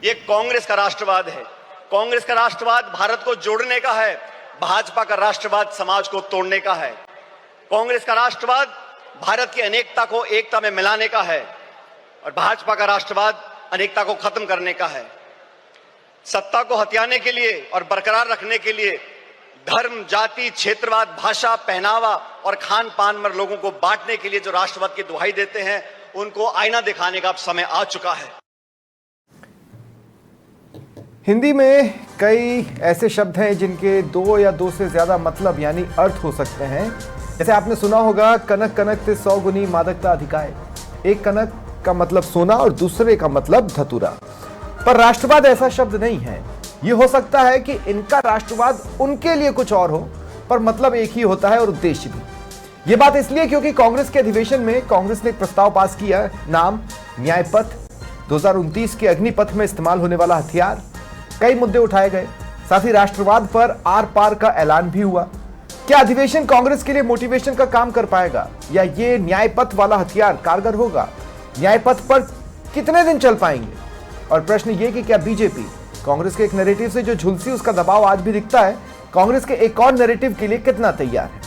ये कांग्रेस का राष्ट्रवाद है। कांग्रेस का राष्ट्रवाद भारत को जोड़ने का है, भाजपा का राष्ट्रवाद समाज को तोड़ने का है। कांग्रेस का राष्ट्रवाद भारत की अनेकता को एकता में मिलाने का है और भाजपा का राष्ट्रवाद अनेकता को खत्म करने का है। सत्ता को हथियाने के लिए और बरकरार रखने के लिए धर्म, जाति, क्षेत्रवाद, भाषा, पहनावा और खान पान में लोगों को बांटने के लिए जो राष्ट्रवाद की दुहाई देते हैं, उनको आईना दिखाने का अब समय आ चुका है। हिंदी में कई ऐसे शब्द हैं जिनके दो या दो से ज्यादा मतलब यानी अर्थ हो सकते हैं। जैसे आपने सुना होगा, कनक कनक से 100 गुनी मादकता अधिकाय। एक कनक का मतलब सोना और दूसरे का मतलब धतूरा। पर राष्ट्रवाद ऐसा शब्द नहीं है। यह हो सकता है कि इनका राष्ट्रवाद उनके लिए कुछ और हो, पर मतलब एक ही होता है और उद्देश्य भी। यह बात इसलिए क्योंकि कांग्रेस के अधिवेशन में कांग्रेस ने एक प्रस्ताव पास किया, नाम न्याय पथ। 2029 के अग्निपथ में इस्तेमाल होने वाला हथियार। कई मुद्दे उठाए गए, साथ ही राष्ट्रवाद पर आर पार का ऐलान भी हुआ। क्या अधिवेशन कांग्रेस के लिए मोटिवेशन का काम कर पाएगा, या ये न्याय पथ वाला हथियार कारगर होगा? न्याय पथ पर कितने दिन चल पाएंगे? और प्रश्न ये कि क्या बीजेपी कांग्रेस के एक नैरेटिव से जो झुलसी, उसका दबाव आज भी दिखता है, कांग्रेस के एक और नैरेटिव के लिए कितना तैयार है?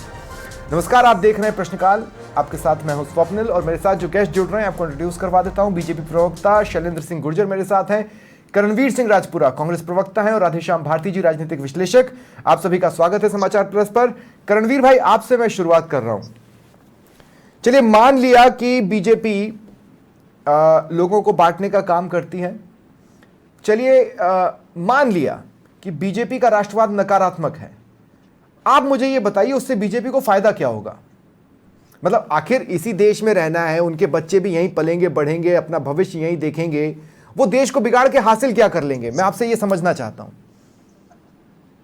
नमस्कार, आप देख रहे हैं प्रश्नकाल। आपके साथ मैं हूं स्वप्निल और मेरे साथ जो गेस्ट जुड़ रहे हैं आपको इंट्रोड्यूस करवा देता हूं। बीजेपी प्रवक्ता शैलेंद्र सिंह गुर्जर मेरे साथ हैं, करणवीर सिंह राजपुरा कांग्रेस प्रवक्ता हैं और राधेश्याम भारती जी राजनीतिक विश्लेषक। आप सभी का स्वागत है समाचार प्लस पर। करणवीर भाई, आपसे मैं शुरुआत कर रहा हूं। चलिए, मान लिया कि बीजेपी लोगों को बांटने का काम करती है। चलिए मान लिया कि बीजेपी का राष्ट्रवाद नकारात्मक है। आप मुझे यह बताइए, उससे बीजेपी को फायदा क्या होगा? मतलब आखिर इसी देश में रहना है, उनके बच्चे भी यहीं पलेंगे बढ़ेंगे, अपना भविष्य यहीं देखेंगे, वो देश को बिगाड़ के हासिल क्या कर लेंगे? मैं आपसे ये समझना चाहता हूं।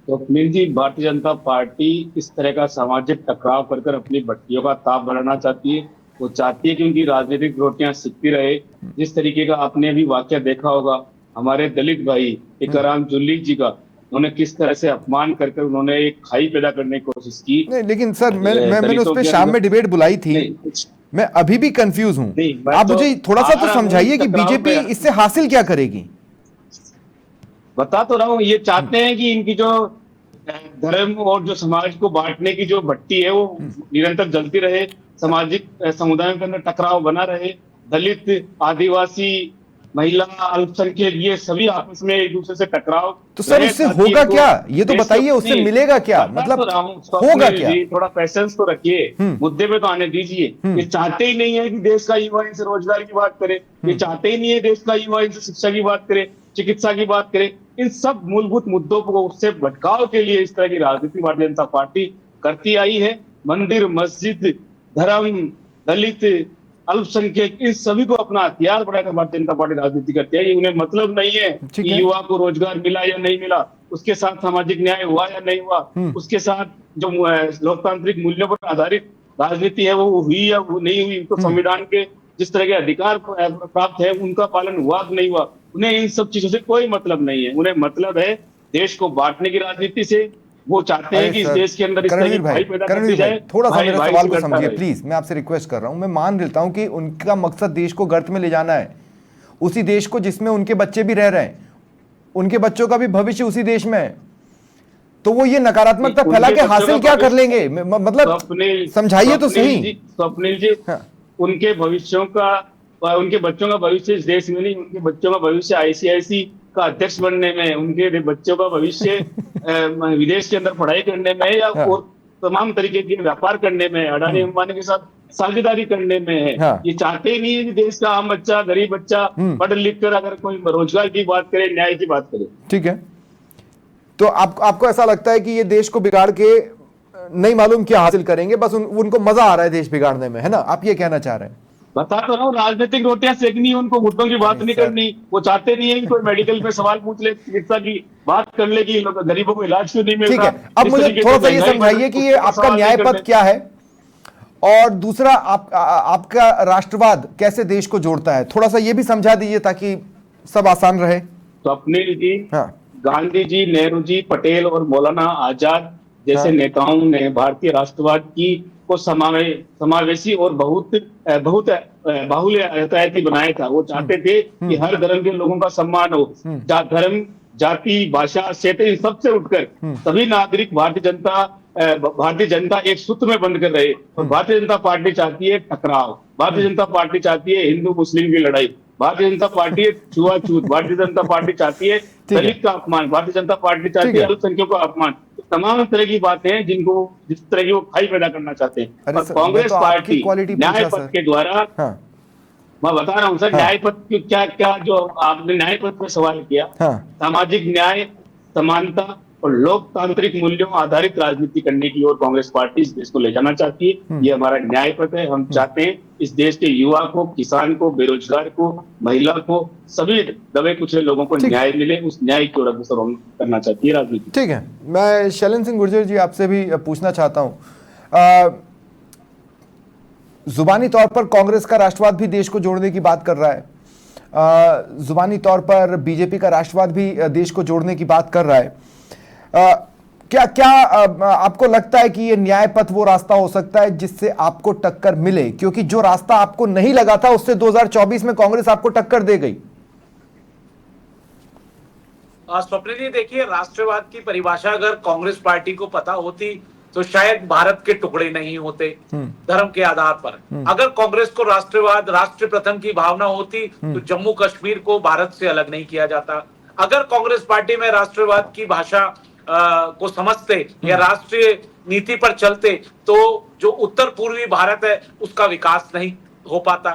तो अनिल जी, भारतीय जनता पार्टी इस तरह का सामाजिक टकराव कर अपनी भट्टियों का ताप बढ़ाना चाहती है। वो चाहती है कि उनकी राजनीतिक रोटियां सिकती रहे। जिस तरीके का आपने अभी वाकया देखा होगा, हमारे दलित भाई टीकाराम जूली जी का, उन्होंने किस तरह से अपमान कर उन्होंने एक खाई पैदा करने की कोशिश की। नहीं, लेकिन सर मैंने उस पर शाम में डिबेट बुलाई थी। मैं अभी भी कंफ्यूज हूं। आप मुझे थोड़ा सा तो समझाइए कि बीजेपी इससे हासिल क्या करेगी? बता तो रहा हूँ, ये चाहते हैं कि इनकी जो धर्म और जो समाज को बांटने की जो भट्टी है वो निरंतर जलती रहे, सामाजिक समुदायों के अंदर टकराव बना रहे, दलित, आदिवासी, महिला, अल्पसंख्यक, ये सभी आपस में एक दूसरे से टकराव। तो सर उससे होगा क्या, ये तो बताइए, उससे मिलेगा क्या? मतलब होगा क्या? थोड़ा पैसेंस तो रखिए, मुद्दे पे तो आने दीजिए। ये चाहते ही नहीं है कि देश का युवा इनसे रोजगार की बात करे, ये चाहते ही नहीं है देश का युवा इनसे शिक्षा की बात करे, चिकित्सा की बात करे। इन सब मूलभूत मुद्दों को उससे भटकाव के लिए इस तरह की राजनीति भारतीय जनता पार्टी करती आई है। मंदिर, मस्जिद, धर्म, दलित, अल्पसंख्यक, इन सभी को अपना हथियार बनाकर भारतीय जनता पार्टी राजनीति करती है। ये उन्हें मतलब नहीं है कि युवा को रोजगार मिला या नहीं मिला, उसके साथ सामाजिक न्याय हुआ या नहीं हुआ, उसके साथ जो लोकतांत्रिक मूल्यों पर आधारित राजनीति है वो हुई या वो नहीं हुई, उनको संविधान के जिस तरह के अधिकार प्राप्त है उनका पालन हुआ कि नहीं हुआ, उन्हें इन सब चीजों से कोई मतलब नहीं है। उन्हें मतलब है देश को बांटने की राजनीति से। वो चाहते हैं कि इस देश के अंदर इस तरह की भाई पैदा करती जाए। थोड़ा सा मेरे सवाल को समझिए प्लीज, मैं आपसे रिक्वेस्ट कर रहा हूं। मैं मान लेता हूं कि उनका मकसद देश को गर्त में ले जाना है, उसी देश को जिसमें उनके बच्चे भी रह रहे हैं, उनके बच्चों का भी भविष्य उसी देश में है। तो वो ये नकारात्मकता फैला के हासिल क्या कर लेंगे? मतलब समझाइए तो सही। स्वप्निल जी, उनके बच्चों का भविष्य इस देश में नहीं, उनके बच्चों का भविष्य आईसीआईसी का अध्यक्ष बनने में, उनके बच्चों का भविष्य विदेश के अंदर पढ़ाई करने में या और तमाम तरीके के व्यापार करने में, अडानी अंबानी के साथ साझेदारी करने में है। ये चाहते ही नहीं है कि देश का आम बच्चा, गरीब बच्चा पढ़ लिख कर अगर कोई रोजगार की बात करे, न्याय की बात करे। ठीक है, तो आपको ऐसा लगता है कि ये देश को बिगाड़ के नहीं मालूम क्या हासिल करेंगे, बस उनको मजा आ रहा है देश बिगाड़ने में, है ना? आप ये कहना चाह रहे हैं? बता तो रहा हूँ, राजनीतिक रोटियां सेकनी है, उनको मुद्दों की बात नहीं करनी। वो चाहते नहीं है कि कोई मेडिकल पे सवाल पूछ ले, चिकित्सा की बात कर ले कि गरीबों को इलाज क्यों नहीं मिलता। ठीक है, अब मुझे थोड़ा सा ये समझाइए कि ये आपका न्याय पथ क्या है, और दूसरा आपका राष्ट्रवाद कैसे देश को जोड़ता है? थोड़ा सा ये भी समझा दीजिए ताकि सब आसान रहे। स्वप्निल जी, गांधी जी, नेहरू जी, पटेल और मौलाना आजाद जैसे नेताओं ने भारतीय राष्ट्रवाद की को समावेशी और बहुत बाहुल्य यातायाती बनाया था। वो चाहते थे कि हर धर्म के लोगों का सम्मान हो, धर्म, जाति, भाषा, क्षेत्र, इन सबसे उठकर सभी नागरिक भारतीय जनता एक सूत्र में बंध कर रहे। और भारतीय जनता पार्टी चाहती है टकराव, भारतीय जनता पार्टी चाहती है हिंदू मुस्लिम की लड़ाई, भारतीय जनता पार्टी छुआछूत, भारतीय जनता पार्टी चाहती है दलित का अपमान, भारतीय जनता पार्टी चाहती है अल्पसंख्यकों का अपमान। तमाम तरह की बातें हैं जिस तरह की वो खाई पैदा करना चाहते हैं। और कांग्रेस पार्टी न्याय पथ के द्वारा, मैं बता रहा हूँ सर, न्याय पथ क्या क्या जो आपने न्याय पथ पर सवाल किया, सामाजिक न्याय, समानता और लोकतांत्रिक मूल्यों आधारित राजनीति करने की ओर कांग्रेस पार्टी इस देश को ले जाना चाहती है। ये हमारा न्याय पथ है। हम चाहते हैं इस देश के युवा को, किसान को, बेरोजगार को, महिला को, सभी दबे कुचले लोगों को न्याय मिले। उस न्याय की ओर अग्रसर हम करना चाहती है राजनीति। ठीक है, मैं शैलेंद्र सिंह गुर्जर जी आपसे भी पूछना चाहता हूँ, जुबानी तौर पर कांग्रेस का राष्ट्रवाद भी देश को जोड़ने की बात कर रहा है, जुबानी तौर पर बीजेपी का राष्ट्रवाद भी देश को जोड़ने की बात कर रहा है। क्या क्या आपको लगता है कि ये न्याय पथ वो रास्ता हो सकता है जिससे आपको टक्कर मिले? क्योंकि जो रास्ता आपको नहीं लगा था उससे 2024 में कांग्रेस आपको टक्कर दे गई। स्वप्निल जी, देखिए, राष्ट्रवाद की परिभाषा अगर कांग्रेस पार्टी को पता होती तो शायद भारत के टुकड़े नहीं होते धर्म के आधार पर। अगर कांग्रेस को राष्ट्रवाद, राष्ट्र प्रथम की भावना होती तो जम्मू कश्मीर को भारत से अलग नहीं किया जाता। अगर कांग्रेस पार्टी में राष्ट्रवाद की भाषा को समझते या राष्ट्रीय नीति पर चलते तो जो उत्तर पूर्वी भारत है उसका विकास नहीं हो पाता।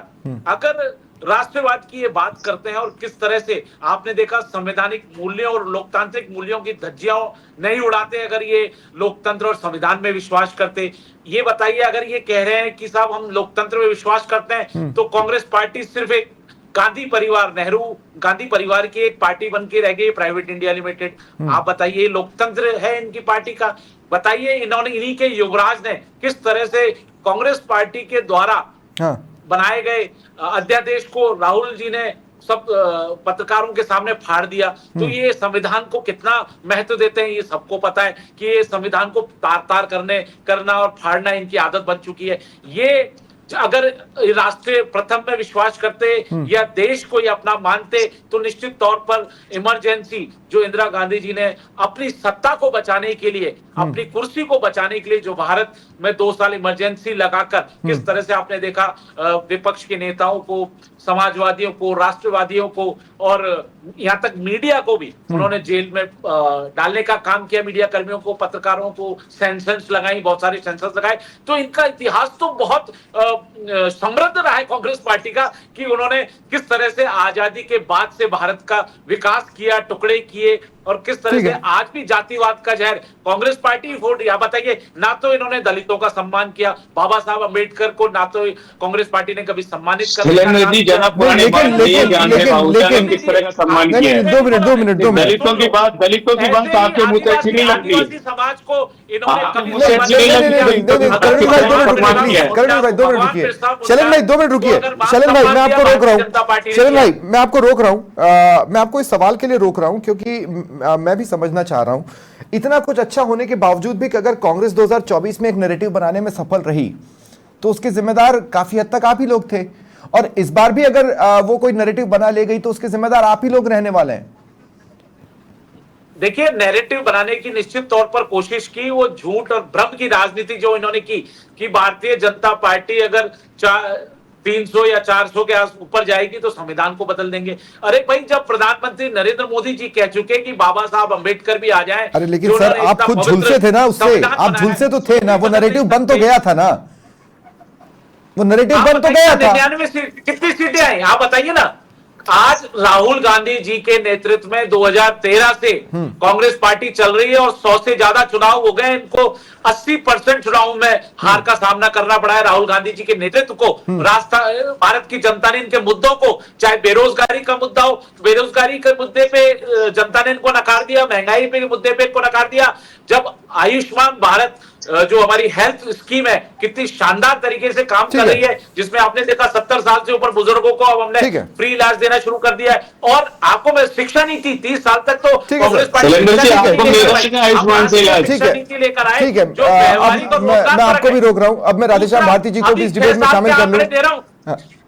अगर राष्ट्रवाद की ये बात करते हैं और किस तरह से आपने देखा संवैधानिक मूल्यों और लोकतांत्रिक मूल्यों की धज्जियां नहीं उड़ाते, अगर ये लोकतंत्र और संविधान में विश्वास करते। ये बताइए, अगर ये कह रहे हैं कि साहब हम लोकतंत्र में विश्वास करते हैं तो कांग्रेस पार्टी सिर्फ एक गांधी परिवार, नेहरू गांधी परिवार की एक पार्टी बन के रह गई, प्राइवेट इंडिया लिमिटेड। आप बताइए, लोकतंत्र है इनकी पार्टी का? बताइए, इन्हीं के युवराज ने किस तरह से कांग्रेस पार्टी के द्वारा बनाए गए अध्यादेश को राहुल जी ने सब पत्रकारों के सामने फाड़ दिया। तो ये संविधान को कितना महत्व देते हैं ये सबको पता है कि ये संविधान को तार तार करना और फाड़ना इनकी आदत बन चुकी है। ये अगर राष्ट्रीय प्रथम में विश्वास करते या देश को ये अपना मानते तो निश्चित तौर पर इमरजेंसी जो इंदिरा गांधी जी ने अपनी सत्ता को बचाने के लिए, अपनी कुर्सी को बचाने के लिए जो भारत में 2 साल इमरजेंसी लगाकर किस तरह से आपने देखा विपक्ष के नेताओं को, समाजवादियों को, राष्ट्रवादियों को और यहाँ तक मीडिया को भी उन्होंने जेल में डालने का काम किया। मीडिया कर्मियों को, पत्रकारों को सेंसर्स लगाई, बहुत सारे सेंसर्स लगाए। तो इनका इतिहास तो बहुत समृद्ध रहा है कांग्रेस पार्टी का कि उन्होंने किस तरह से आजादी के बाद से भारत का विकास किया, टुकड़े किए और किस तरह से आज भी जातिवाद का जहर कांग्रेस पार्टी फोड़। या बताइए, ना तो इन्होंने दलितों का सम्मान किया, बाबा साहब अम्बेडकर को ना तो कांग्रेस पार्टी ने कभी सम्मानित कर किस तरह का सम्मान किया। 2 मिनट दलितों की बात आपके मुंह से अच्छी नहीं लगती। समाज को इन्होंने शैलेंद्र भाई 2 मिनट रुकिए। शैलेंद्र भाई मैं आपको रोक रहा हूँ, शैलेंद्र भाई मैं आपको रोक रहा हूँ, मैं आपको इस सवाल के लिए रोक रहा हूँ क्योंकि मैं भी समझना चाह रहा हूं, इतना कुछ अच्छा होने के बावजूद भी कि अगर कांग्रेस 2024 में एक नैरेटिव बनाने में सफल रही तो उसके जिम्मेदार काफी हद तक आप ही लोग थे, और इस बार भी अगर वो कोई नैरेटिव बना ले गई तो उसके जिम्मेदार आप ही लोग रहने वाले हैं। देखिए, नैरेटिव बनाने की निश्चित तौर पर कोशिश की, वो झूठ और भ्रम की राजनीति जो इन्होंने की कि भारतीय जनता पार्टी अगर 300 या 400 के ऊपर जाएगी तो संविधान को बदल देंगे। अरे भाई, जब प्रधानमंत्री नरेंद्र मोदी जी कह चुके कि बाबा साहब अंबेडकर भी आ जाए। अरे लेकिन सर आप खुद झुलसे थे ना उससे, आप झुलसे तो थे ना, वो नैरेटिव बन तो गया था ना, वो नैरेटिव बन तो गया था। 99 कितनी सीटें आई आप बताइए ना। आज राहुल गांधी जी के नेतृत्व में 2013 से कांग्रेस पार्टी चल रही है और 100 से ज्यादा चुनाव हो गए। इनको 80% चुनाव में हार का सामना करना पड़ा है राहुल गांधी जी के नेतृत्व को। भारत की जनता ने इनके मुद्दों को, चाहे बेरोजगारी का मुद्दा हो, बेरोजगारी के मुद्दे पे जनता ने इनको नकार दिया, महंगाई पे मुद्दे पे इनको नकार दिया। जब आयुष्मान भारत जो हमारी हेल्थ स्कीम है कितनी शानदार तरीके से काम कर रही है, जिसमें आपने देखा 70 साल से ऊपर बुजुर्गों को अब हमने फ्री इलाज देना शुरू कर दिया है। और आपको मैं शिक्षा नीति 30 साल तक तो कांग्रेस पार्टी शिक्षा नीति लेकर आए, ठीक है, मैं आपको भी रोक रहा हूं। अब मैं राधेश्याम भारती जी को भी इस डिबेट में शामिल कर लूं।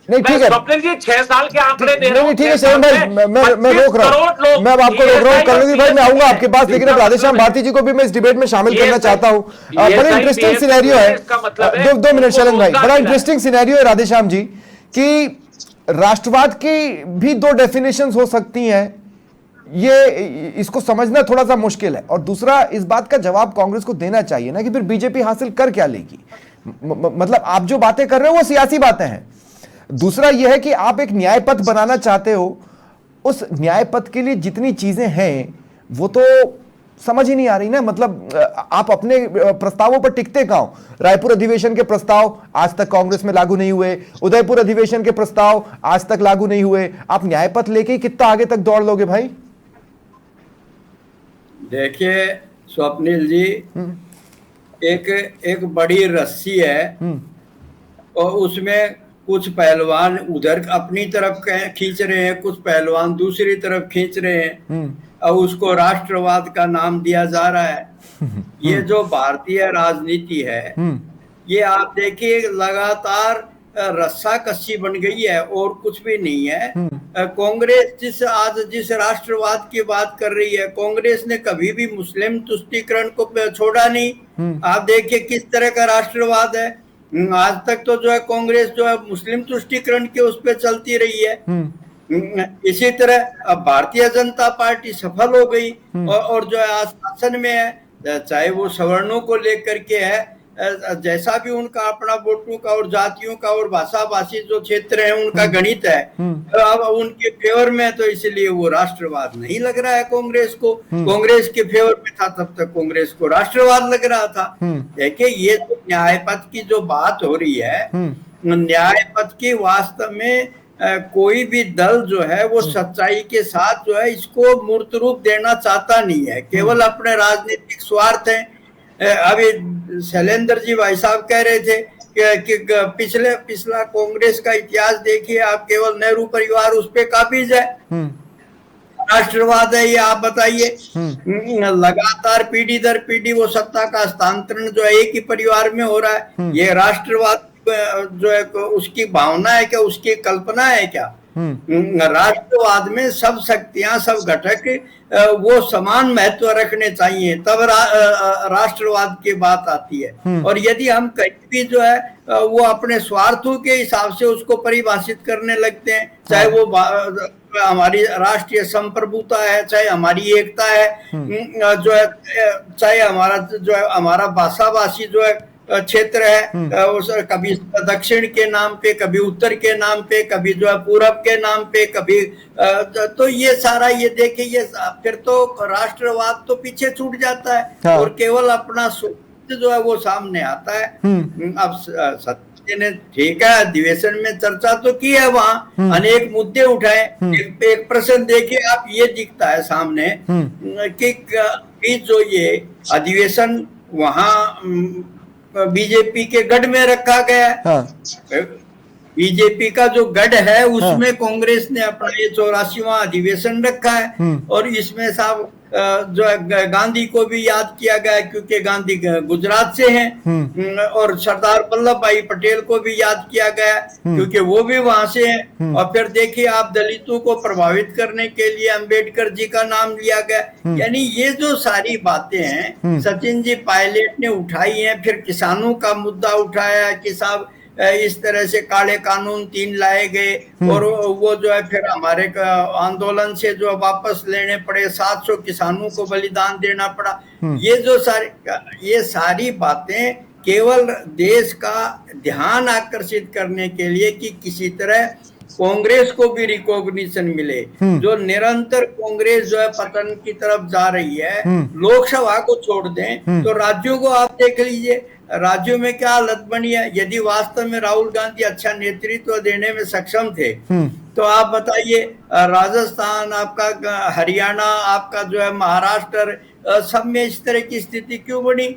नहीं ठीक है, स्वप्निल जी 6 साल के आंकड़े दे रहा हूं। ठीक है शरण भाई, मैं रोक रहा हूं, मैं अब आपको रोक रहा हूं। करुणदीप भाई मैं आऊंगा आपके पास, लेकिन अब राधेश्याम भारती जी को भी मैं इस डिबेट में शामिल करना चाहता हूं। बड़ा इंटरेस्टिंग सिनेरियो है, 2 मिनट शरण भाई, बड़ा इंटरेस्टिंग सिनेरियो है राधेश्याम जी कि राष्ट्रवाद की भी 2 डेफिनेशंस हो सकती हैं, ये इसको समझना थोड़ा सा मुश्किल है। और दूसरा, इस बात का जवाब कांग्रेस को देना चाहिए ना कि फिर बीजेपी हासिल कर क्या लेगी। मतलब आप जो बातें कर रहे हो वो सियासी बातें हैं। दूसरा यह है कि आप एक न्याय पथ बनाना चाहते हो, उस न्याय पथ के लिए जितनी चीजें हैं वो तो समझ ही नहीं आ रही ना। मतलब आप अपने प्रस्तावों पर टिकते कहां हो? रायपुर अधिवेशन के प्रस्ताव आज तक कांग्रेस में लागू नहीं हुए, उदयपुर अधिवेशन के प्रस्ताव आज तक लागू नहीं हुए। आप न्याय पथ लेके ही कितना आगे तक दौड़ लोगे भाई? देखिए स्वप्निल जी, एक बड़ी रस्सी है और उसमें कुछ पहलवान उधर अपनी तरफ खींच रहे हैं, कुछ पहलवान दूसरी तरफ खींच रहे हैं और उसको राष्ट्रवाद का नाम दिया जा रहा है। ये जो भारतीय राजनीति है, ये आप देखिए लगातार रस्सा कस्सी बन गई है और कुछ भी नहीं है। कांग्रेस आज जिस राष्ट्रवाद की बात कर रही है, कांग्रेस ने कभी भी मुस्लिम तुष्टीकरण को छोड़ा नहीं। आप देखिए किस तरह का राष्ट्रवाद है। आज तक तो जो है कांग्रेस जो है मुस्लिम तुष्टीकरण के उस पर चलती रही है। इसी तरह अब भारतीय जनता पार्टी सफल हो गई और जो है आज शासन में है, चाहे वो सवर्णों को लेकर के है, जैसा भी उनका अपना वोटों का और जातियों का और भाषा भाषी जो क्षेत्र है उनका गणित है, अब उनके फेवर में, तो इसलिए वो राष्ट्रवाद नहीं लग रहा है कांग्रेस को। कांग्रेस के फेवर में था तब तक कांग्रेस को राष्ट्रवाद लग रहा था। देखिए ये जो न्याय पथ की जो बात हो रही है, न्याय पथ की वास्तव में कोई भी दल जो है वो सच्चाई के साथ जो है इसको मूर्त रूप देना चाहता नहीं है, केवल अपने राजनीतिक स्वार्थ है। अभी शैलेंद्र जी भाई साहब कह रहे थे कि पिछला कांग्रेस का इतिहास देखिए आप, केवल नेहरू परिवार उस पे काबिज है, राष्ट्रवाद है ये आप बताइए। लगातार पीढ़ी दर पीढ़ी वो सत्ता का हस्तांतरण जो है एक ही परिवार में हो रहा है। ये राष्ट्रवाद जो है उसकी भावना है क्या, उसकी कल्पना है क्या? राष्ट्रवाद में सब शक्तियां, सब घटक वो समान महत्व रखने चाहिए, तब राष्ट्रवाद की बात आती है। और यदि हम कहीं भी जो है वो अपने स्वार्थों के हिसाब से उसको परिभाषित करने लगते हैं, चाहे वो हमारी राष्ट्रीय संप्रभुता है, चाहे हमारी एकता है, जो है चाहे हमारा भाषा भाषी जो है क्षेत्र है, कभी दक्षिण के नाम पे, कभी उत्तर के नाम पे, कभी जो है पूरब के नाम पे, कभी तो ये सारा ये देखिए, ये फिर तो राष्ट्रवाद तो पीछे छूट जाता है और केवल अपना स्वार्थ जो है वो सामने आता है। अब सत्य ने ठीक है अधिवेशन में चर्चा तो की है, वहाँ अनेक मुद्दे उठाए। एक प्रश्न देखिए आप, ये दिखता है सामने कि जो ये अधिवेशन वहाँ बीजेपी के गढ़ में रखा गया है। बीजेपी का जो गढ़ है उसमें कांग्रेस ने अपना ये 84वां अधिवेशन रखा है और इसमें साहब जो है गांधी को भी याद किया गया क्योंकि गांधी गुजरात से हैं, और सरदार वल्लभ भाई पटेल को भी याद किया गया क्योंकि वो भी वहां से हैं। और फिर देखिए आप दलितों को प्रभावित करने के लिए अंबेडकर जी का नाम लिया गया। यानी ये जो सारी बातें हैं सचिन जी पायलट ने उठाई हैं, फिर किसानों का मुद्दा उठाया कि साहब इस तरह से काले कानून 3 लाए गए और वो जो है फिर हमारे आंदोलन से जो वापस लेने पड़े, 700 किसानों को बलिदान देना पड़ा। ये सारी बातें केवल देश का ध्यान आकर्षित करने के लिए कि किसी तरह कांग्रेस को भी रिकॉग्निशन मिले। जो निरंतर कांग्रेस जो है पतन की तरफ जा रही है, लोकसभा को छोड़ दें तो राज्यों को आप देख लीजिए, राज्यों में क्या हालत बनी है। यदि वास्तव में राहुल गांधी अच्छा नेतृत्व देने में सक्षम थे तो आप बताइए राजस्थान आपका, हरियाणा आपका, जो है महाराष्ट्र, सब में इस तरह की स्थिति क्यों बनी?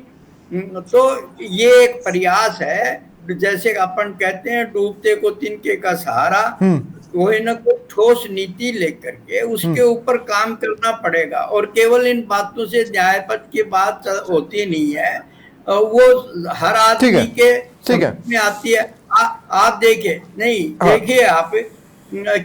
तो ये एक प्रयास है, जैसे अपन कहते हैं डूबते को तिनके का सहारा, कोई ना कोई ठोस नीति लेकर के उसके ऊपर काम करना पड़ेगा। और केवल इन बातों से न्याय पथ की बात होती नहीं है, वो हर आदमी के समझ में आती है। आप देखिए, नहीं देखिए आप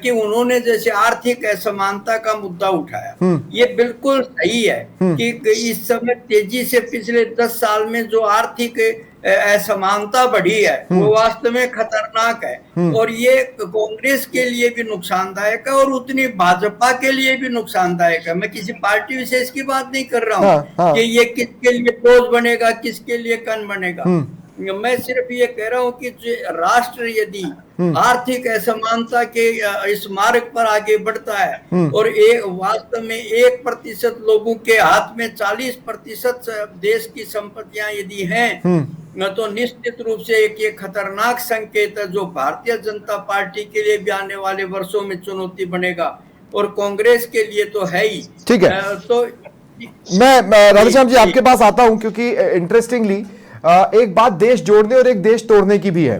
कि उन्होंने जैसे आर्थिक असमानता का मुद्दा उठाया, ये बिल्कुल सही है कि इस समय तेजी से पिछले 10 साल में जो आर्थिक असमानता बढ़ी है वो वास्तव में खतरनाक है, और ये कांग्रेस के लिए भी नुकसानदायक है और उतनी भाजपा के लिए भी नुकसानदायक है। मैं किसी पार्टी विशेष की बात नहीं कर रहा हूँ कि ये किसके लिए बोझ बनेगा, किसके लिए कन बनेगा। मैं सिर्फ ये कह रहा हूँ कि राष्ट्र यदि आर्थिक असमानता के इस मार्ग पर आगे बढ़ता है और वास्तव में 1% लोगों के हाथ में 40% देश की संपत्तियां यदि हैं, तो निश्चित रूप से एक ये खतरनाक संकेत है जो भारतीय जनता पार्टी के लिए भी आने वाले वर्षों में चुनौती बनेगा और कांग्रेस के लिए तो है ही। ठीक है, तो मैं राधेश्याम जी आपके पास आता हूं क्योंकि इंटरेस्टिंगली एक बात देश जोड़ने और एक देश तोड़ने की भी है।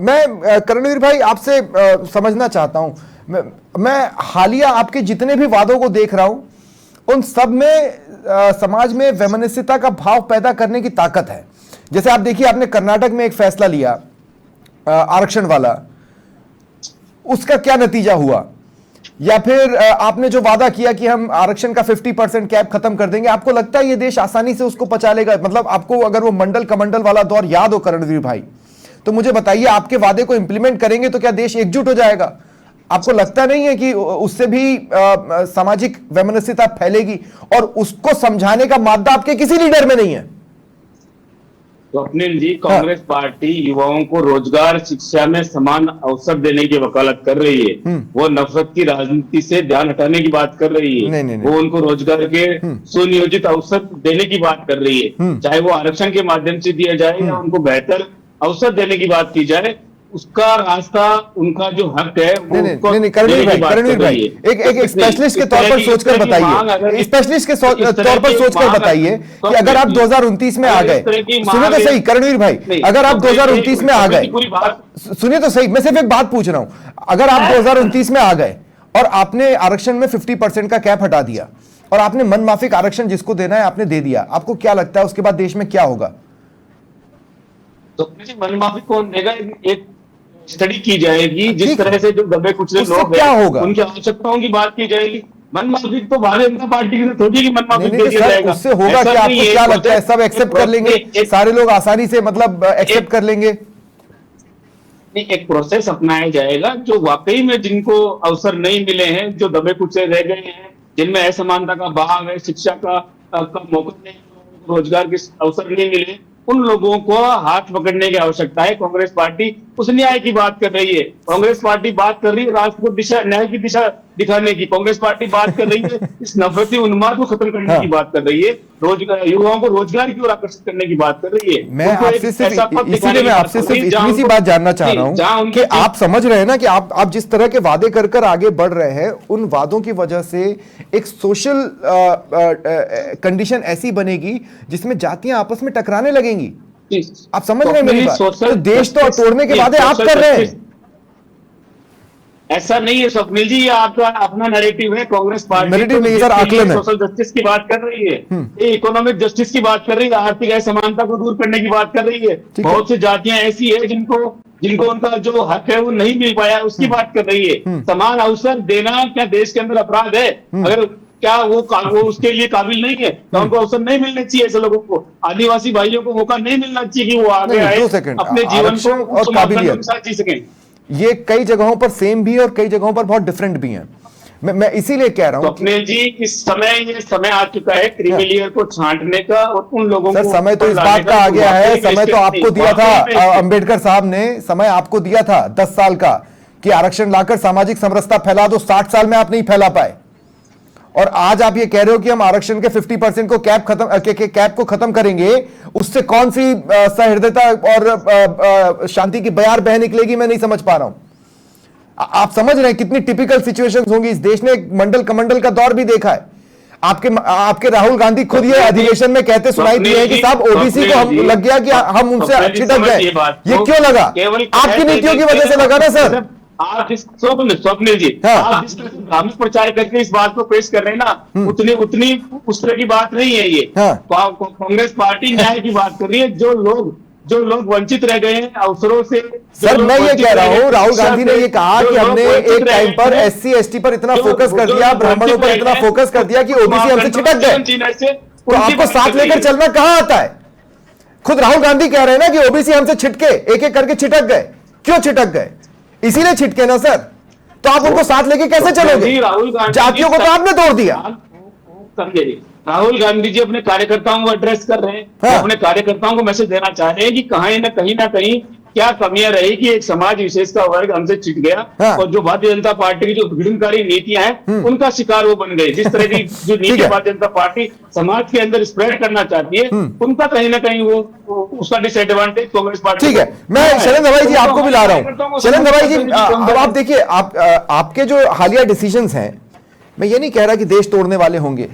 मैं करणवीर भाई आपसे समझना चाहता हूं, मैं हालिया आपके जितने भी वादों को देख रहा हूं उन सब में समाज में वैमनस्यता का भाव पैदा करने की ताकत है। जैसे आप देखिए, आपने कर्नाटक में एक फैसला लिया आरक्षण वाला, उसका क्या नतीजा हुआ, या फिर आपने जो वादा किया कि हम आरक्षण का 50% कैप खत्म कर देंगे, आपको लगता है ये देश आसानी से उसको पचा लेगा? मतलब आपको अगर वो मंडल कमंडल वाला दौर याद हो करणवीर भाई, तो मुझे बताइए, आपके वादे को इंप्लीमेंट करेंगे तो क्या देश एकजुट हो जाएगा? आपको लगता नहीं है कि उससे भी सामाजिक वैमनस्यता फैलेगी और उसको समझाने का मादा आपके किसी लीडर में नहीं है? स्वप्निल जी, कांग्रेस पार्टी युवाओं को रोजगार, शिक्षा में समान अवसर देने की वकालत कर रही है। वो नफरत की राजनीति से ध्यान हटाने की बात कर रही है। नहीं। वो उनको रोजगार के सुनियोजित अवसर देने की बात कर रही है, चाहे वो आरक्षण के माध्यम से दिया जाए या उनको बेहतर अवसर देने की बात की जाए। उसका रास्ता, उनका जो हक है वो नहीं, करणवीर भाई एक स्पेशलिस्ट के तौर पर सोचकर बताइए, स्पेशलिस्ट के तौर पर सोचकर बताइए कि अगर आप 2029 में आ गए, सुनिए तो सही करणवीर भाई, अगर आप 2029 में आ गए, सुनिए तो सही, मैं सिर्फ एक बात पूछ रहा हूं, अगर आप 2029 में आ गए और आपने आरक्षण में 50% का कैप हटा दिया और आपने मनमाफिक आरक्षण जिसको देना है आपने दे दिया, आपको क्या लगता है उसके बाद देश में क्या होगा? तो मनमाफी कौन देगा? एक स्टडी की जाएगी, जिस तरह से जो दबे कुचले लोग हैं उनकी आवश्यकताओं की बात की जाएगी। मनमाफिक तो भारतीय जनता पार्टी की थोड़ी की मनमाफिक दे दिया जाएगा। उससे होगा क्या? आपको क्या लगता है, सब एक्सेप्ट कर लेंगे? सारे लोग आसानी से मतलब एक्सेप्ट कर लेंगे? नहीं, एक प्रोसेस अपनाया जाएगा जो वाकई में जिनको अवसर नहीं मिले हैं, जो दबे कुचले रह गए हैं, जिनमें असमानता का भाव है, शिक्षा का मौका नहीं, रोजगार के अवसर नहीं मिले, उन लोगों को हाथ पकड़ने की आवश्यकता है। कांग्रेस पार्टी उस न्याय की बात कर रही है। कांग्रेस पार्टी बात कर रही है राष्ट्र को दिशा, न्याय की दिशा दिखाने की। कांग्रेस पार्टी बात कर रही है इस नफरती उन्माद को खत्म करने की बात कर रही है, रोजगार, युवाओं को रोजगार की ओर आकर्षित करने की बात कर रही है। मैं आपसे सिर्फ इतनी सी बात जानना चाह रहा हूं कि आप समझ रहे हैं ना कि आप जिस तरह के वादे कर कर आगे बढ़ रहे हैं, उन वादों की वजह से एक सोशल कंडीशन ऐसी बनेगी जिसमें जातियां आपस में टकराने लगेंगी। आप समझ रहे हैं मेरी बात? तो देश तो तोड़ने के वादे आप कर रहे हैं। ऐसा नहीं है स्वप्निल जी, ये आपका अपना नैरेटिव है। कांग्रेस पार्टी सोशल जस्टिस की बात कर रही है, इकोनॉमिक जस्टिस की बात कर रही है, आर्थिक असमानता को दूर करने की बात कर रही है। बहुत सी जातियां ऐसी है जिनको उनका जो हक है वो नहीं मिल पाया, उसकी बात कर रही है। समान अवसर देना क्या देश के अंदर अपराध है? अगर क्या वो उसके लिए काबिल नहीं है तो उनको अवसर नहीं मिलने चाहिए। ऐसे लोगों को, आदिवासी भाइयों को मौका नहीं मिलना चाहिए कि वो आगे आए, अपने जीवन को और काबिलियत के साथ जी सकें। ये कई जगहों पर सेम भी है और कई जगहों पर बहुत डिफरेंट भी है। मैं इसीलिए कह रहा हूं स्वप्निल जी, इस समय आ चुका है क्रीमी लेयर को छांटने का और उन लोगों को। समय तो इस बात का आ गया है, समय तो आपको दिया था अंबेडकर साहब ने, समय आपको दिया था 10 साल का कि आरक्षण लाकर सामाजिक समरसता फैला दो। 60 साल में आप नहीं फैला पाए और आज आप ये कह रहे हो कि हम आरक्षण के 50% को कैप को खत्म करेंगे। उससे कौन सी सहृदयता और शांति की बयार बह निकलेगी? मैं नहीं समझ पा रहा हूं। आप समझ रहे हैं कितनी टिपिकल सिचुएशंस होंगी? इस देश ने एक मंडल कमंडल का दौर भी देखा है। आपके राहुल गांधी खुद ये अधिवेशन में कहते सुनाई दिए हैं कि साहब ओबीसी को हम लग गया कि हम उनसे छिटक गए। ये क्यों लगा? आपकी नीतियों की वजह से लगा ना सर। आप जिस स्वप्निल जी, आप जिस धार्मिक प्रचार करके इस बात को पेश कर रहे हैं ना, उतनी उस तरह की बात नहीं है ये। कांग्रेस पार्टी न्याय की बात कर रही है। जो लोग वंचित रह गए हैं अवसरों से। सर मैं ये कह रहा हूं, राहुल गांधी ने ये कहा कि हमने एक टाइम पर SC ST पर इतना फोकस कर दिया, ब्राह्मणों पर इतना फोकस कर दिया कि ओबीसी हमसे छिटक गए। तो आपको साथ लेकर चलना कहां आता है? खुद राहुल गांधी कह रहे हैं ना कि ओबीसी हमसे छिटके, एक एक करके छिटक गए। क्यों छिटक गए? इसीलिए छिटके ना सर। तो आप उनको साथ लेके कैसे चलोगे? जातियों को तो आपने तोड़ दिया। राहुल गांधी जी अपने कार्यकर्ताओं को एड्रेस कर रहे हैं, अपने कार्यकर्ताओं को मैसेज देना चाह रहे हैं कि कहीं ना कहीं क्या कमियां रही कि एक समाज विशेष का वर्ग हमसे छिट गया और जो भारतीय जनता पार्टी की जो विघटनकारी नीतियां हैं उनका शिकार वो बन गए। जिस तरह की जो नीति भारतीय जनता पार्टी समाज के अंदर स्प्रेड करना चाहती है, उनका कहीं ना कहीं वो उसका डिसएडवांटेज कांग्रेस पार्टी। ठीक है, मैं शैलेंद्र भाई जी आपको भी ला रहा हूँ। शैलेंद्र भाई जी अब आप देखिए, आपके जो हालिया डिसीजंस हैं, मैं ये नहीं कह रहा कि देश तोड़ने वाले होंगे,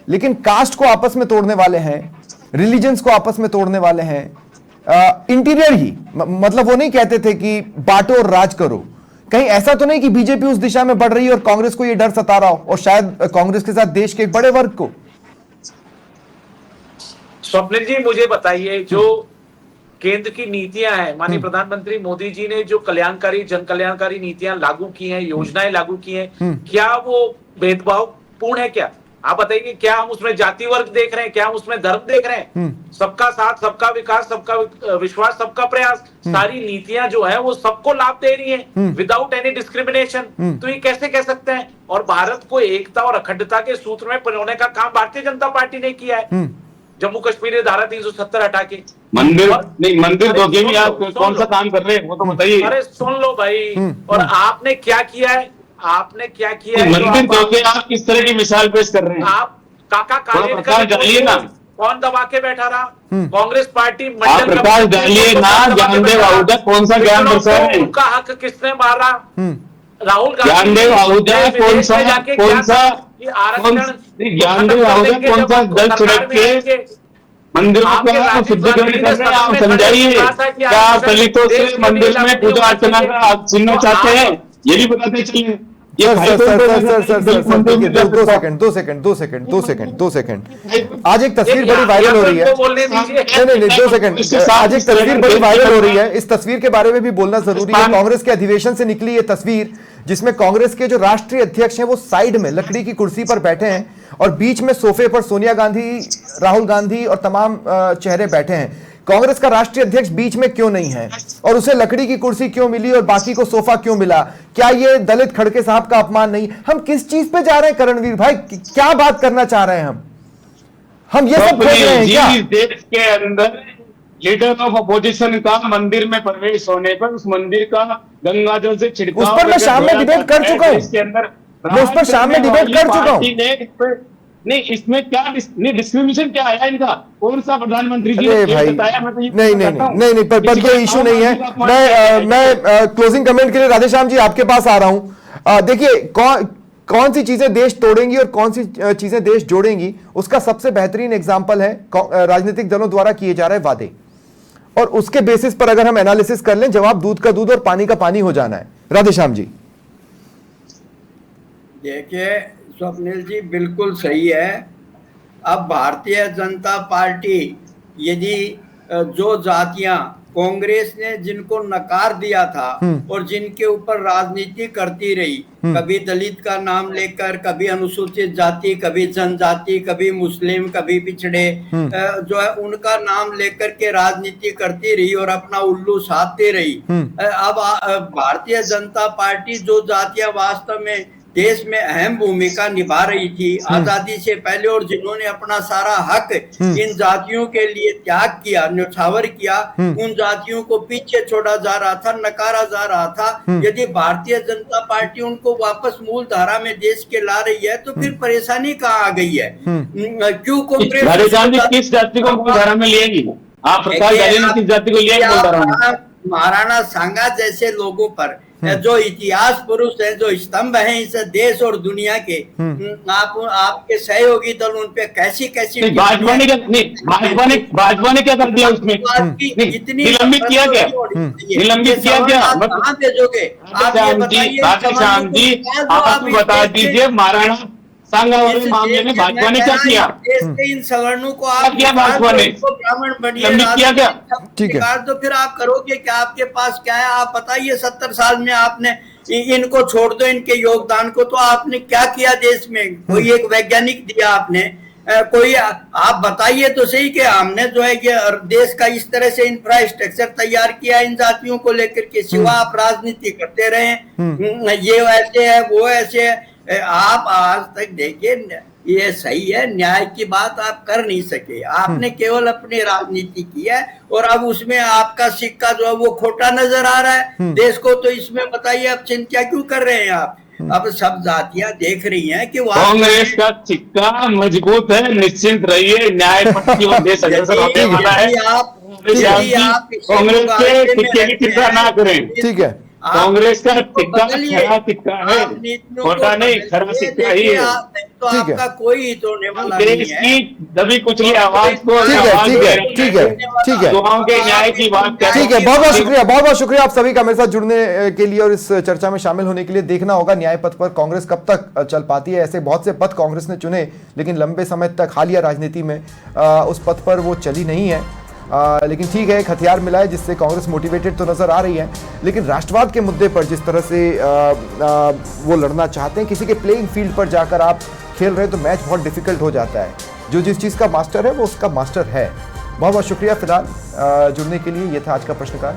लेकिन कास्ट को आपस में तोड़ने वाले हैं, रिलीजन्स को आपस में तोड़ने वाले हैं, इंटीरियर ही मतलब वो नहीं कहते थे कि बांटो और राज करो। कहीं ऐसा तो नहीं कि बीजेपी उस दिशा में बढ़ रही है और कांग्रेस को ये डर सता रहा हो, और शायद कांग्रेस के साथ देश के एक बड़े वर्ग को। स्वप्निल जी मुझे बताइए, जो केंद्र की नीतियां हैं, माननीय प्रधानमंत्री मोदी जी ने जो कल्याणकारी जन कल्याणकारी नीतियां लागू की हैं, योजनाएं लागू की हैं, क्या वो भेदभाव पूर्ण है? क्या आप बताइए, क्या हम उसमें जाति वर्ग देख रहे हैं? क्या हम उसमें धर्म देख रहे हैं? सबका साथ, सबका विकास, सबका विश्वास, सबका प्रयास, सारी नीतियां जो है वो सबको लाभ दे रही हैं विदाउट एनी डिस्क्रिमिनेशन। तो ये कैसे कह सकते हैं? और भारत को एकता और अखंडता के सूत्र में पिरोने का काम भारतीय जनता पार्टी ने किया है। जम्मू कश्मीर ने धारा 370 हटा के मंदिर धोखे में आप कौन सा काम कर रहे हैं वो तो बताइए। अरे सुन लो भाई, और आपने क्या किया है? आपने क्या किया है? मंदिर धोखे आप किस तरह की मिसाल पेश कर रहे हैं? आप काका कालेलकर ना कौन दबा के बैठा रहा? कांग्रेस पार्टी मंडल प्रकाश डालिए ना, ज्ञानदेव आहूजा कौन सा ज्ञान प्रसार है? उनका हक किसने मारा? राहुल गांधी। ज्ञानदेव आहूजा कौन सा ज्ञानदेव आहूजा कौन सा दल छिड़क के मंदिरों का शुद्धिकरण कर रहे हैं? आप समझाइए, क्या आप दलितों से मंदिर में पूजा अर्चना का छीनना चाहते हैं? ये भी बताते चलिए। दो सेकंड। आज एक तस्वीर बड़ी वायरल हो रही है। नहीं, 2 सेकंड। आज एक तस्वीर बड़ी वायरल हो रही है, इस तस्वीर के बारे में भी बोलना जरूरी है। कांग्रेस के अधिवेशन से निकली ये तस्वीर, जिसमें कांग्रेस के जो राष्ट्रीय अध्यक्ष हैं वो साइड में लकड़ी की कुर्सी पर बैठे हैं और बीच में सोफे पर सोनिया गांधी, राहुल गांधी और तमाम चेहरे बैठे हैं। कांग्रेस का राष्ट्रीय अध्यक्ष बीच में क्यों नहीं है और उसे लकड़ी की कुर्सी क्यों मिली और बाकी को सोफा क्यों मिला? क्या ये दलित खड़के साहब का अपमान नहीं? हम किस चीज पे जा रहे हैं करणवीर भाई? क्या बात करना चाह रहे हैं हम ये सब खोज रहे हैं क्या? देश के अंदर लीडर ऑफ अपोजिशन का मंदिर में प्रवेश होने पर उस मंदिर का गंगा जल से छिड़काव, उस पर मैं शाम में डिबेट कर चुका हूं। इसके अंदर मैं उस पर शाम में डिबेट कर चुका हूं। नहीं, इसमें क्या डिस्क्रिमिनेशन क्या आया इनका? कौन सा प्रधानमंत्री जी ने बताया? नहीं, पर कोई इशू नहीं है। मैं क्लोजिंग कमेंट के लिए राधेश्याम जी आपके पास आ रहा हूं। देखिए, कौन सी चीजें देश तोड़ेंगी और कौन सी चीजें देश जोड़ेंगी, उसका सबसे बेहतरीन एग्जांपल है राजनीतिक दलों द्वारा किए जा रहे वादे, और उसके बेसिस पर अगर हम एनालिसिस कर लें, जवाब दूध का दूध और पानी का पानी हो जाना है। राधेश्याम जी देखिए, स्वप्निल जी बिल्कुल सही है। अब भारतीय जनता पार्टी यदि जो जातियां कांग्रेस ने जिनको नकार दिया था और जिनके ऊपर राजनीति करती रही, कभी दलित का नाम लेकर, कभी अनुसूचित जाति, कभी जनजाति, कभी मुस्लिम, कभी पिछड़े, जो है उनका नाम लेकर के राजनीति करती रही और अपना उल्लू साधती रही। अब भारतीय जनता पार्टी जो जातियां वास्तव में देश में अहम भूमिका निभा रही थी आजादी से पहले, और जिन्होंने अपना सारा हक इन जातियों के लिए त्याग किया, न्यौछावर किया, उन जातियों को पीछे छोड़ा जा रहा था, नकारा जा रहा था। यदि भारतीय जनता पार्टी उनको वापस मूल धारा में देश के ला रही है तो फिर परेशानी कहाँ आ गई है? क्यों कांग्रेस किस जाति को मूल धारा में लेगी? आप प्रकाश किस जाति को लेगी? महाराणा सांगा जैसे लोगों पर जो इतिहास पुरुष हैं, जो स्तंभ हैं इस देश और दुनिया के, आपके सहयोगी दल उन पे कैसी कैसी भाजपा ने क्या कर दिया उसमें? इतनी निलंबित किया क्या? निलंबित किया क्या? आप कहाँ भेजोगे? श्याम जी आप बता दीजिए, महाराणा सांगानेरी मामले में भाजपा ने क्या किया? देश के इन सवर्णों को आप किया भाजपा ने? ब्राह्मण बनिए, निलंबित किया क्या? ठीक है। तो फिर आप करोगे क्या? आपके पास क्या है? आप बताइए, 70 साल में आपने इनको छोड़ दो, इनके योगदान को, तो आपने क्या किया देश में? कोई एक वैज्ञानिक दिया आपने? कोई आप बताइए तो सही कि हमने जो है ये देश का इस तरह से इंफ्रास्ट्रक्चर तैयार किया इन जातियों को लेकर के, सिवा आप राजनीति करते रहे, ये ऐसे है वो ऐसे है। आप आज तक देखिए, ये सही है, न्याय की बात आप कर नहीं सके, आपने केवल अपनी राजनीति की है, और अब उसमें आपका सिक्का जो है वो खोटा नजर आ रहा है देश को। तो इसमें बताइए अब चिंता क्यों कर रहे हैं आप? अब सब जातियां देख रही हैं कि कांग्रेस का सिक्का मजबूत है, निश्चिंत रहिए, न्याय पक्ष की ओर देश अग्रसर होने वाला है। कांग्रेस के सिक्के की चिंता ना करें। ठीक है, कांग्रेस का सिक्का खरा सिक्का है, खोटा नहीं, खरा सिक्का ही है। तो आपका कोई हित होने वाला नहीं देश है। की दबी कुचली आवाज को ठीक है। दुआओं के न्याय की बात कर। ठीक है, बहुत बहुत शुक्रिया आप सभी का मेरे साथ जुड़ने के लिए और इस चर्चा में शामिल होने के लिए। देखना होगा न्याय पथ पर कांग्रेस कब तक चल पाती है। ऐसे बहुत से पथ कांग्रेस ने चुने, लेकिन लंबे समय तक हालिया राजनीति में उस पथ पर वो चली नहीं है। लेकिन ठीक है, एक हथियार मिला है जिससे कांग्रेस मोटिवेटेड तो नजर आ रही है, लेकिन राष्ट्रवाद के मुद्दे पर जिस तरह से वो लड़ना चाहते हैं, किसी के प्लेइंग फील्ड पर जाकर आप खेल रहे हैं तो मैच बहुत डिफिकल्ट हो जाता है। जो जिस चीज़ का मास्टर है वो उसका मास्टर है। बहुत बहुत शुक्रिया फिलहाल जुड़ने के लिए। ये था आज का प्रश्नकाल।